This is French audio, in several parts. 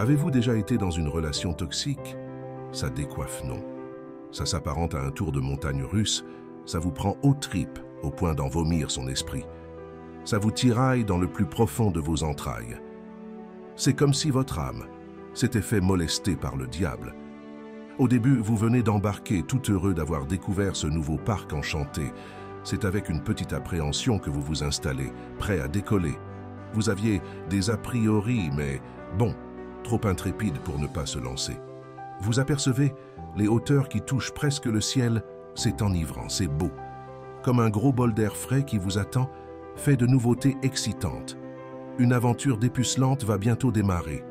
Avez-vous déjà été dans une relation toxique? Ça décoiffe, non. Ça s'apparente à un tour de montagne russe, ça vous prend aux tripes au point d'en vomir son esprit. Ça vous tiraille dans le plus profond de vos entrailles. C'est comme si votre âme s'était fait molester par le diable. Au début, vous venez d'embarquer, tout heureux d'avoir découvert ce nouveau parc enchanté. C'est avec une petite appréhension que vous vous installez, prêt à décoller. Vous aviez des a priori, mais bon, trop intrépide pour ne pas se lancer. Vous apercevez les hauteurs qui touchent presque le ciel, c'est enivrant, c'est beau. Comme un gros bol d'air frais qui vous attend, fait de nouveautés excitantes. Une aventure dépucelante va bientôt démarrer.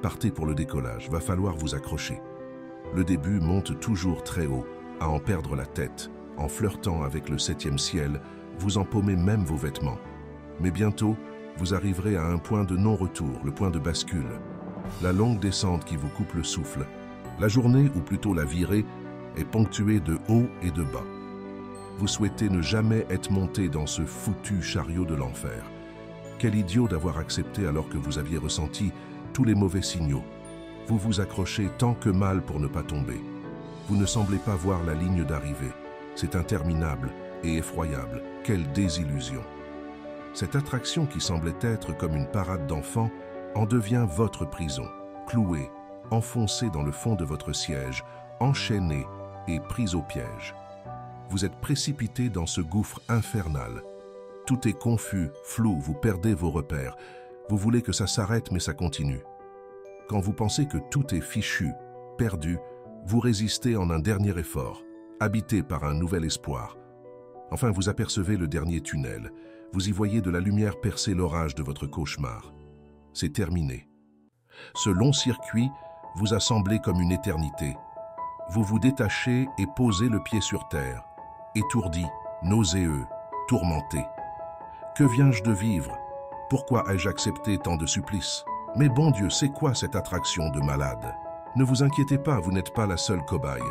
Partez pour le décollage, va falloir vous accrocher. Le début monte toujours très haut, à en perdre la tête. En flirtant avec le 7e ciel, vous empaumez même vos vêtements. Mais bientôt, vous arriverez à un point de non-retour, le point de bascule. La longue descente qui vous coupe le souffle. La journée, ou plutôt la virée, est ponctuée de hauts et de bas. Vous souhaitez ne jamais être monté dans ce foutu chariot de l'enfer. Quel idiot d'avoir accepté alors que vous aviez ressenti tous les mauvais signaux. Vous vous accrochez tant que mal pour ne pas tomber. Vous ne semblez pas voir la ligne d'arrivée. C'est interminable et effroyable. Quelle désillusion. Cette attraction qui semblait être comme une parade d'enfants en devient votre prison, clouée, enfoncée dans le fond de votre siège, enchaînée et prise au piège. Vous êtes précipité dans ce gouffre infernal. Tout est confus, flou, vous perdez vos repères. Vous voulez que ça s'arrête, mais ça continue. Quand vous pensez que tout est fichu, perdu, vous résistez en un dernier effort, habité par un nouvel espoir. Enfin, vous apercevez le dernier tunnel. Vous y voyez de la lumière percer l'orage de votre cauchemar. C'est terminé. Ce long circuit vous a semblé comme une éternité. Vous vous détachez et posez le pied sur terre, étourdi, nauséeux, tourmenté. Que viens-je de vivre? Pourquoi ai-je accepté tant de supplices? Mais bon Dieu, c'est quoi cette attraction de malade? Ne vous inquiétez pas, vous n'êtes pas la seule cobaye.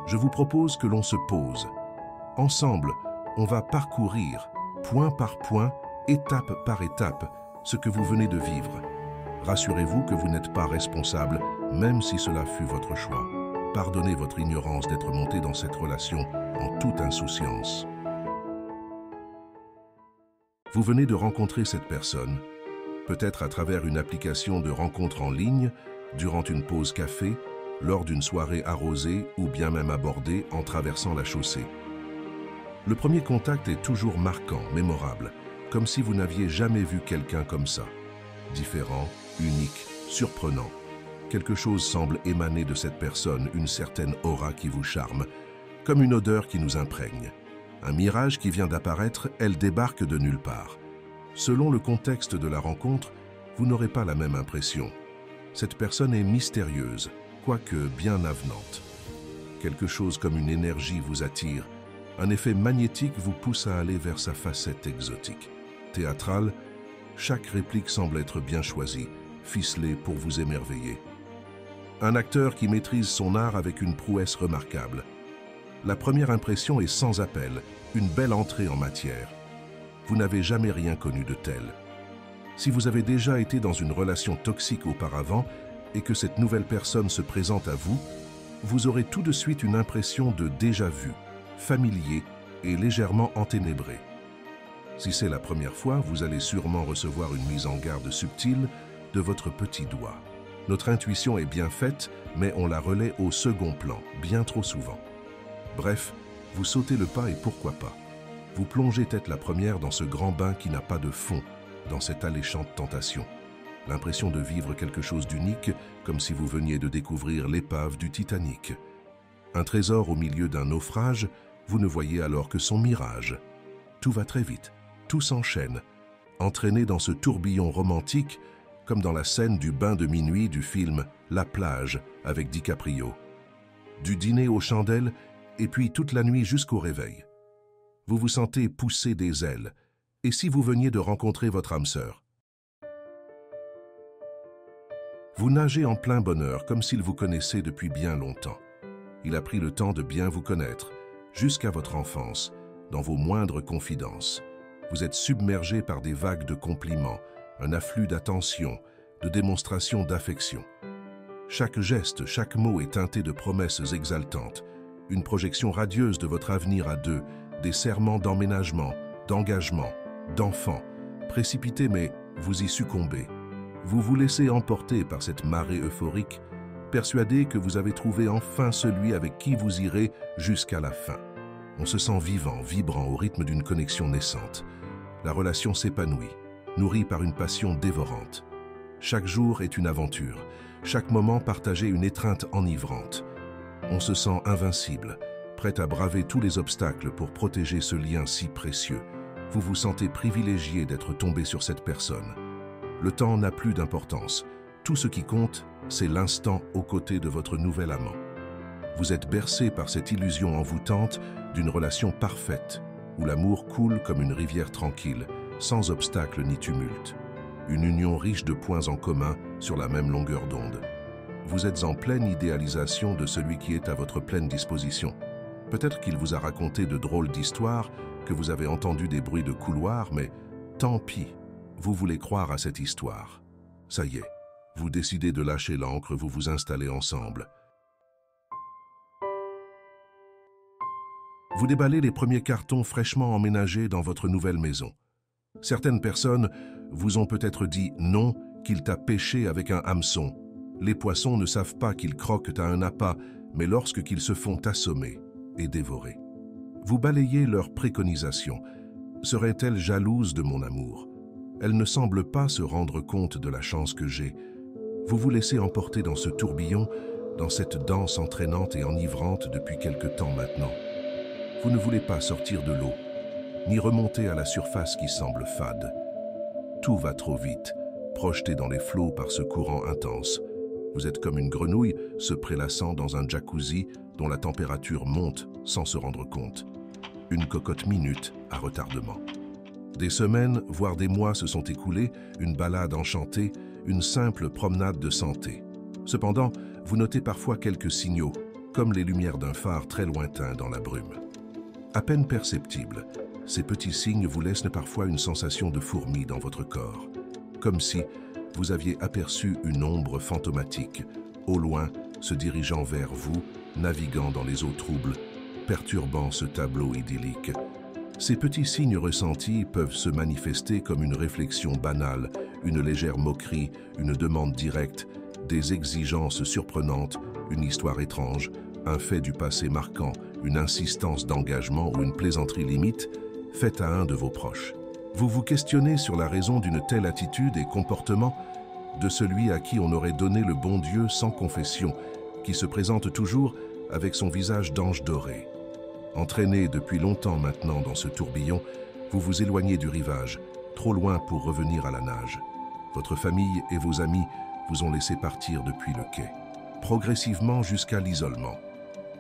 Je vous propose que l'on se pose. Ensemble, on va parcourir, point par point, étape par étape, ce que vous venez de vivre. Rassurez-vous que vous n'êtes pas responsable, même si cela fut votre choix. Pardonnez votre ignorance d'être monté dans cette relation en toute insouciance. Vous venez de rencontrer cette personne, peut-être à travers une application de rencontre en ligne, durant une pause café, lors d'une soirée arrosée ou bien même abordée en traversant la chaussée. Le premier contact est toujours marquant, mémorable, comme si vous n'aviez jamais vu quelqu'un comme ça. Différent, unique, surprenant. Quelque chose semble émaner de cette personne, une certaine aura qui vous charme, comme une odeur qui nous imprègne. Un mirage qui vient d'apparaître, elle débarque de nulle part. Selon le contexte de la rencontre, vous n'aurez pas la même impression. Cette personne est mystérieuse, quoique bien avenante. Quelque chose comme une énergie vous attire. Un effet magnétique vous pousse à aller vers sa facette exotique. Théâtrale, chaque réplique semble être bien choisie, ficelée pour vous émerveiller. Un acteur qui maîtrise son art avec une prouesse remarquable. La première impression est sans appel, une belle entrée en matière. Vous n'avez jamais rien connu de tel. Si vous avez déjà été dans une relation toxique auparavant et que cette nouvelle personne se présente à vous, vous aurez tout de suite une impression de déjà-vu, familier et légèrement enténébré. Si c'est la première fois, vous allez sûrement recevoir une mise en garde subtile de votre petit doigt. Notre intuition est bien faite, mais on la relaie au second plan, bien trop souvent. Bref, vous sautez le pas et pourquoi pas. Vous plongez tête la première dans ce grand bain qui n'a pas de fond, dans cette alléchante tentation. L'impression de vivre quelque chose d'unique, comme si vous veniez de découvrir l'épave du Titanic. Un trésor au milieu d'un naufrage, vous ne voyez alors que son mirage. Tout va très vite, tout s'enchaîne, entraîné dans ce tourbillon romantique, comme dans la scène du bain de minuit du film La plage avec DiCaprio. Du dîner aux chandelles, et puis toute la nuit jusqu'au réveil. Vous vous sentez pousser des ailes. Et si vous veniez de rencontrer votre âme sœur? Vous nagez en plein bonheur, comme s'il vous connaissait depuis bien longtemps. Il a pris le temps de bien vous connaître, jusqu'à votre enfance, dans vos moindres confidences. Vous êtes submergé par des vagues de compliments, un afflux d'attention, de démonstrations d'affection. Chaque geste, chaque mot est teinté de promesses exaltantes, une projection radieuse de votre avenir à deux, des serments d'emménagement, d'engagement, d'enfants, précipités mais vous y succombez. Vous vous laissez emporter par cette marée euphorique, persuadé que vous avez trouvé enfin celui avec qui vous irez jusqu'à la fin. On se sent vivant, vibrant au rythme d'une connexion naissante. La relation s'épanouit, nourrie par une passion dévorante. Chaque jour est une aventure, chaque moment partagé une étreinte enivrante. On se sent invincible, prêt à braver tous les obstacles pour protéger ce lien si précieux. Vous vous sentez privilégié d'être tombé sur cette personne. Le temps n'a plus d'importance. Tout ce qui compte, c'est l'instant aux côtés de votre nouvel amant. Vous êtes bercé par cette illusion envoûtante d'une relation parfaite, où l'amour coule comme une rivière tranquille, sans obstacle ni tumulte. Une union riche de points en commun sur la même longueur d'onde. Vous êtes en pleine idéalisation de celui qui est à votre pleine disposition. Peut-être qu'il vous a raconté de drôles d'histoires, que vous avez entendu des bruits de couloir, mais tant pis, vous voulez croire à cette histoire. Ça y est, vous décidez de lâcher l'ancre, vous vous installez ensemble. Vous déballez les premiers cartons fraîchement emménagés dans votre nouvelle maison. Certaines personnes vous ont peut-être dit non, qu'il t'a pêché avec un hameçon. Les poissons ne savent pas qu'ils croquent à un appât, mais lorsqu'ils se font assommer et dévorer. Vous balayez leurs préconisations. Serait-elle jalouse de mon amour? Elle ne semble pas se rendre compte de la chance que j'ai. Vous vous laissez emporter dans ce tourbillon, dans cette danse entraînante et enivrante depuis quelque temps maintenant. Vous ne voulez pas sortir de l'eau, ni remonter à la surface qui semble fade. Tout va trop vite, projeté dans les flots par ce courant intense. Vous êtes comme une grenouille se prélassant dans un jacuzzi dont la température monte sans se rendre compte. Une cocotte minute à retardement. Des semaines, voire des mois se sont écoulés, une balade enchantée, une simple promenade de santé. Cependant, vous notez parfois quelques signaux, comme les lumières d'un phare très lointain dans la brume. À peine perceptibles, ces petits signes vous laissent parfois une sensation de fourmis dans votre corps, comme si vous aviez aperçu une ombre fantomatique, au loin, se dirigeant vers vous, naviguant dans les eaux troubles, perturbant ce tableau idyllique. Ces petits signes ressentis peuvent se manifester comme une réflexion banale, une légère moquerie, une demande directe, des exigences surprenantes, une histoire étrange, un fait du passé marquant, une insistance d'engagement ou une plaisanterie limite, faite à un de vos proches. Vous vous questionnez sur la raison d'une telle attitude et comportement de celui à qui on aurait donné le bon Dieu sans confession, qui se présente toujours avec son visage d'ange doré. Entraîné depuis longtemps maintenant dans ce tourbillon, vous vous éloignez du rivage, trop loin pour revenir à la nage. Votre famille et vos amis vous ont laissé partir depuis le quai, progressivement jusqu'à l'isolement.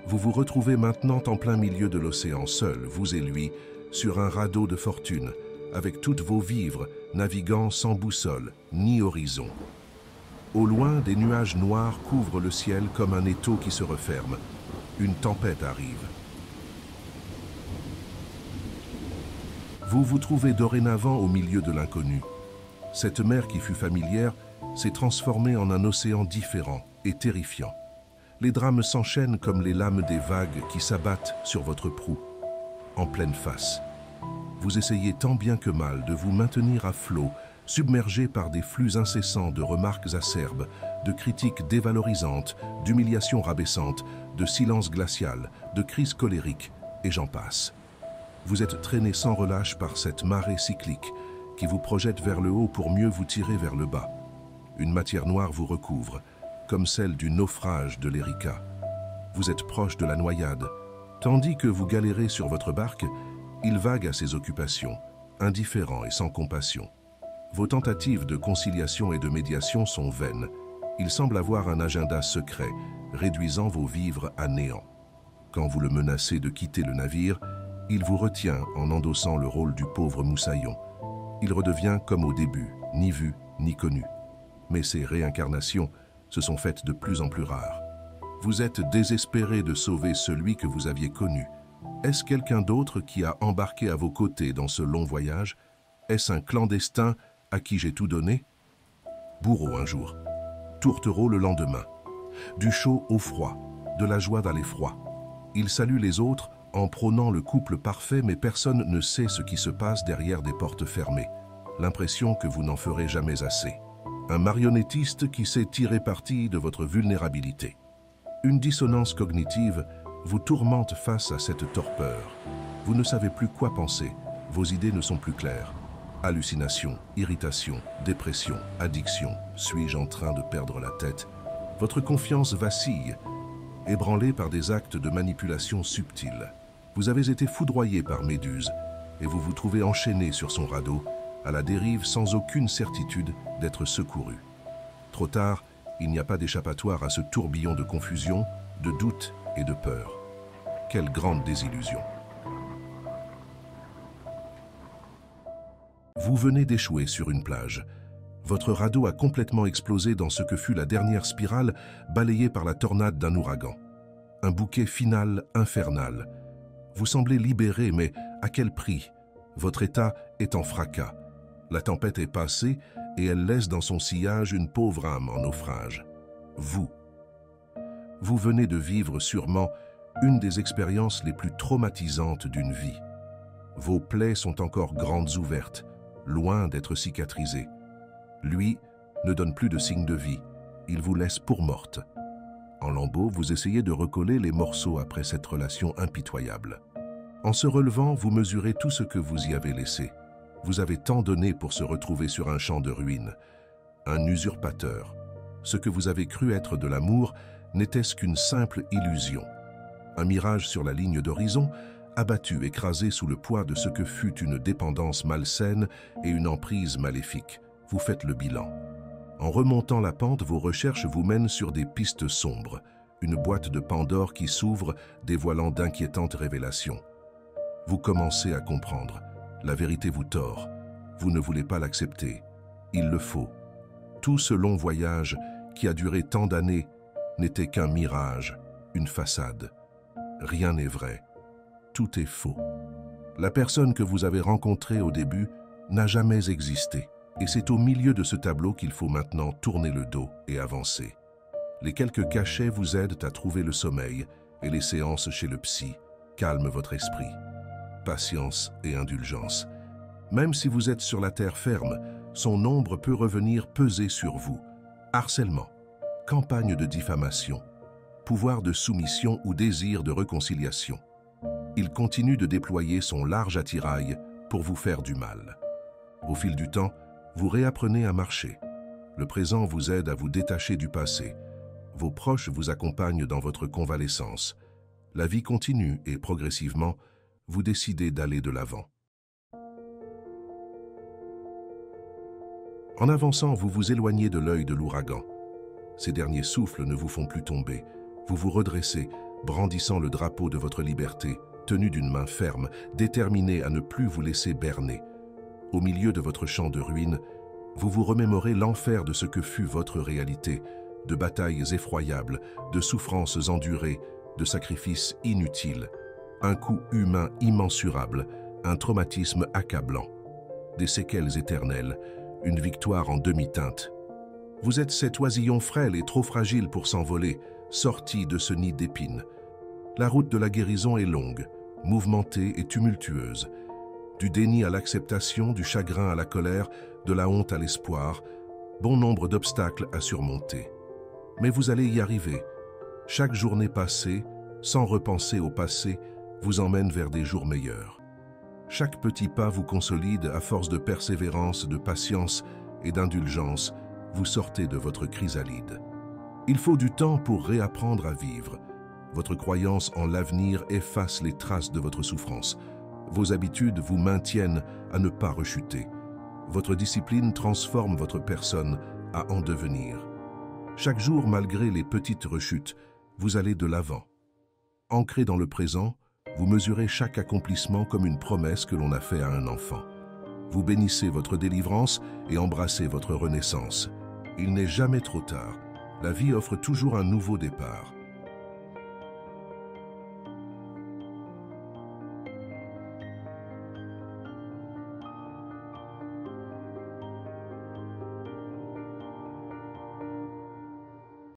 Vous vous retrouvez maintenant en plein milieu de l'océan, seul, vous et lui, sur un radeau de fortune, avec toutes vos vivres, naviguant sans boussole, ni horizon. Au loin, des nuages noirs couvrent le ciel comme un étau qui se referme. Une tempête arrive. Vous vous trouvez dorénavant au milieu de l'inconnu. Cette mer qui fut familière s'est transformée en un océan différent et terrifiant. Les drames s'enchaînent comme les lames des vagues qui s'abattent sur votre proue, en pleine face. Vous essayez tant bien que mal de vous maintenir à flot, submergé par des flux incessants de remarques acerbes, de critiques dévalorisantes, d'humiliations rabaissantes, de silences glaciales, de crises colériques, et j'en passe. Vous êtes traîné sans relâche par cette marée cyclique qui vous projette vers le haut pour mieux vous tirer vers le bas. Une matière noire vous recouvre, comme celle du naufrage de l'Erika. Vous êtes proche de la noyade. Tandis que vous galérez sur votre barque, il vague à ses occupations, indifférent et sans compassion. Vos tentatives de conciliation et de médiation sont vaines. Il semble avoir un agenda secret, réduisant vos vivres à néant. Quand vous le menacez de quitter le navire, il vous retient en endossant le rôle du pauvre moussaillon. Il redevient comme au début, ni vu, ni connu. Mais ces réincarnations se sont faites de plus en plus rares. Vous êtes désespéré de sauver celui que vous aviez connu. Est-ce quelqu'un d'autre qui a embarqué à vos côtés dans ce long voyage? Est-ce un clandestin à qui j'ai tout donné? Bourreau un jour, tourtereau le lendemain. du chaud au froid, de la joie dans l'effroi. Il salue les autres en prônant le couple parfait, mais personne ne sait ce qui se passe derrière des portes fermées. L'impression que vous n'en ferez jamais assez. Un marionnettiste qui sait tirer parti de votre vulnérabilité. Une dissonance cognitive vous tourmente face à cette torpeur. Vous ne savez plus quoi penser, vos idées ne sont plus claires. Hallucinations, irritation, dépression, addiction, suis-je en train de perdre la tête? Votre confiance vacille, ébranlée par des actes de manipulation subtils. Vous avez été foudroyé par Méduse et vous vous trouvez enchaîné sur son radeau, à la dérive sans aucune certitude d'être secouru. Trop tard, il n'y a pas d'échappatoire à ce tourbillon de confusion, de doute et de peur. Quelle grande désillusion! Vous venez d'échouer sur une plage. Votre radeau a complètement explosé dans ce que fut la dernière spirale balayée par la tornade d'un ouragan. Un bouquet final infernal. Vous semblez libéré, mais à quel prix? Votre état est en fracas. La tempête est passée et elle laisse dans son sillage une pauvre âme en naufrage. Vous venez de vivre sûrement une des expériences les plus traumatisantes d'une vie. Vos plaies sont encore grandes ouvertes, loin d'être cicatrisées. Lui ne donne plus de signe de vie, il vous laisse pour morte. En lambeaux, vous essayez de recoller les morceaux après cette relation impitoyable. En se relevant, vous mesurez tout ce que vous y avez laissé. Vous avez tant donné pour se retrouver sur un champ de ruines. Un usurpateur. Ce que vous avez cru être de l'amour n'était-ce qu'une simple illusion. Un mirage sur la ligne d'horizon, abattu, écrasé sous le poids de ce que fut une dépendance malsaine et une emprise maléfique. Vous faites le bilan. En remontant la pente, vos recherches vous mènent sur des pistes sombres, une boîte de Pandore qui s'ouvre, dévoilant d'inquiétantes révélations. Vous commencez à comprendre. La vérité vous tord. Vous ne voulez pas l'accepter. Il le faut. Tout ce long voyage, qui a duré tant d'années, n'était qu'un mirage, une façade. Rien n'est vrai. Tout est faux. La personne que vous avez rencontrée au début n'a jamais existé. Et c'est au milieu de ce tableau qu'il faut maintenant tourner le dos et avancer. Les quelques cachets vous aident à trouver le sommeil et les séances chez le psy calment votre esprit. Patience et indulgence. Même si vous êtes sur la terre ferme, son ombre peut revenir peser sur vous. Harcèlement, campagne de diffamation, pouvoir de soumission ou désir de réconciliation. Il continue de déployer son large attirail pour vous faire du mal. Au fil du temps, vous réapprenez à marcher. Le présent vous aide à vous détacher du passé. Vos proches vous accompagnent dans votre convalescence. La vie continue et progressivement, vous décidez d'aller de l'avant. En avançant, vous vous éloignez de l'œil de l'ouragan. Ces derniers souffles ne vous font plus tomber. Vous vous redressez, brandissant le drapeau de votre liberté, tenu d'une main ferme, déterminé à ne plus vous laisser berner. Au milieu de votre champ de ruines, vous vous remémorez l'enfer de ce que fut votre réalité, de batailles effroyables, de souffrances endurées, de sacrifices inutiles, un coût humain immensurable, un traumatisme accablant, des séquelles éternelles, une victoire en demi-teinte. Vous êtes cet oisillon frêle et trop fragile pour s'envoler, sorti de ce nid d'épines. La route de la guérison est longue, mouvementée et tumultueuse. Du déni à l'acceptation, du chagrin à la colère, de la honte à l'espoir, bon nombre d'obstacles à surmonter. Mais vous allez y arriver. Chaque journée passée, sans repenser au passé, vous emmène vers des jours meilleurs. Chaque petit pas vous consolide à force de persévérance, de patience et d'indulgence, vous sortez de votre chrysalide. Il faut du temps pour réapprendre à vivre. Votre croyance en l'avenir efface les traces de votre souffrance. Vos habitudes vous maintiennent à ne pas rechuter. Votre discipline transforme votre personne à en devenir. Chaque jour, malgré les petites rechutes, vous allez de l'avant. Ancré dans le présent, vous mesurez chaque accomplissement comme une promesse que l'on a fait à un enfant. Vous bénissez votre délivrance et embrassez votre renaissance. Il n'est jamais trop tard. La vie offre toujours un nouveau départ.